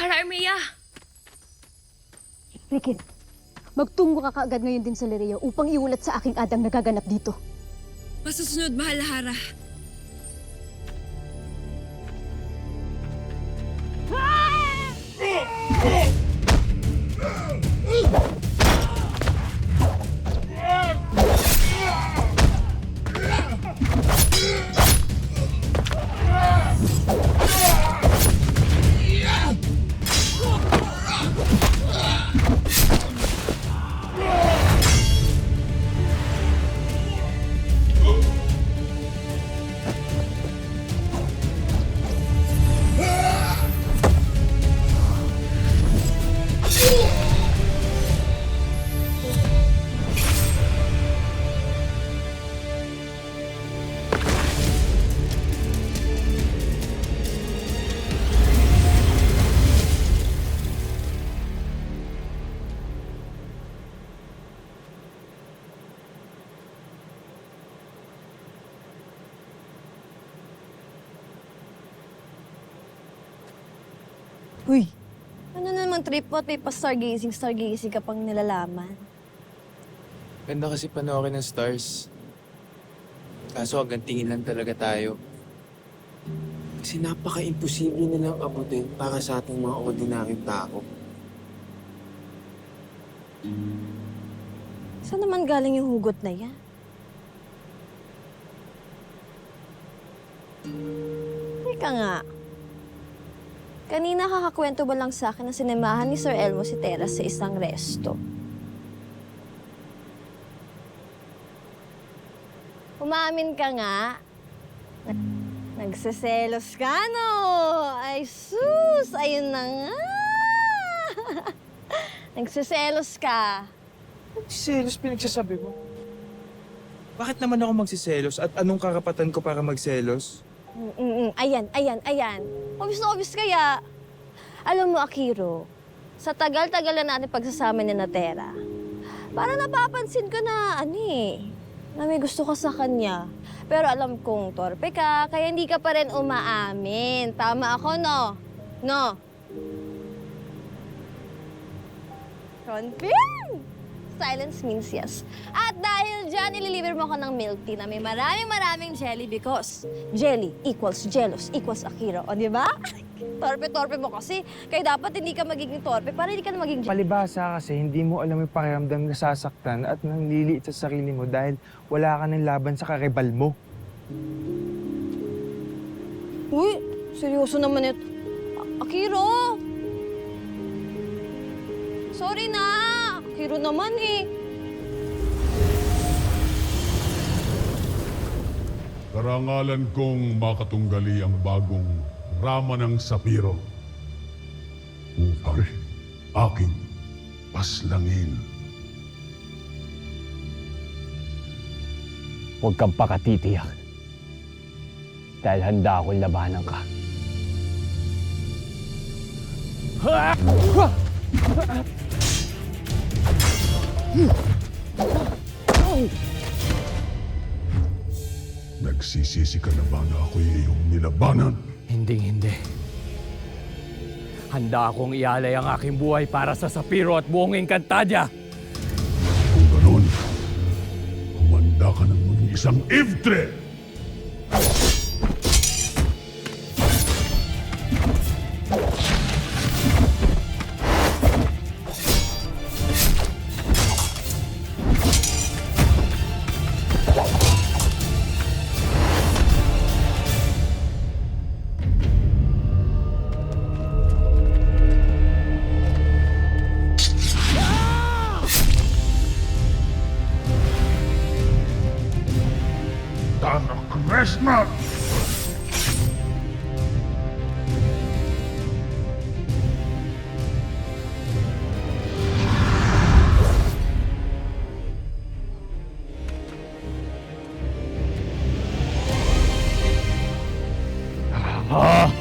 Hara Armea! Rikin, magtungo ka kaagad ngayon din sa Lereo upang iulat sa aking adang nagaganap dito. Masusunod, mahal na Hara. Uy! Ano naman trip mo at may pa-stargazing ka pang nilalaman? Ganda kasi panoorin ng stars. Kaso hanggang tingin lang talaga tayo. Kasi napaka-imposible nilang abutin para sa ating mga ordinaryong tao. Saan naman galing yung hugot na yan? Teka nga. Kanina kakakwento ba lang sa akin na sinemahan ni Sir Elmo si Tera sa isang resto? Umaamin ka nga. Nagseselos ka, no? Ay, sus! Ayun na nga! Nagseselos ka. Magsiselos pinagsasabi mo? Bakit naman ako magsiselos at anong karapatan ko para magselos? Ayan. Obvious na obvious kaya. Alam mo, Akiro, sa tagal-tagal na natin pagsasama ni Natera, parang napapansin ko na, na may gusto ka sa kanya. Pero alam kong torpe ka, kaya hindi ka pa rin umaamin. Tama ako, no? No? Confirm! Silence means yes. At dahil dyan, ililiver mo ako ng milk tea na may maraming jelly because jelly equals jealous equals Akira. O, di ba? Torpe-torpe mo kasi. Kaya dapat hindi ka magiging torpe para hindi ka na maging Palibhasa kasi hindi mo alam yung pakiramdam na sasaktan at nanliliit sa sarili mo dahil wala ka ng laban sa karibal mo. Uy, seryoso naman ito. Akiro! Sorry na! Akiro naman eh. Karangalan kong makatunggali ang bagong rama ng sapiro upang aking paslangin. Huwag kang pakatitiyak. Dahil handa akong labanan ka. Nagsisisi ka na ba na ako'y iyong nilabanan? Hindi. Handa akong ialay ang aking buhay para sa Sapiro at buong Encantadia. Kung gano'n, humanda ka ng maging isang Ivtre! Tanak Resma! Ah!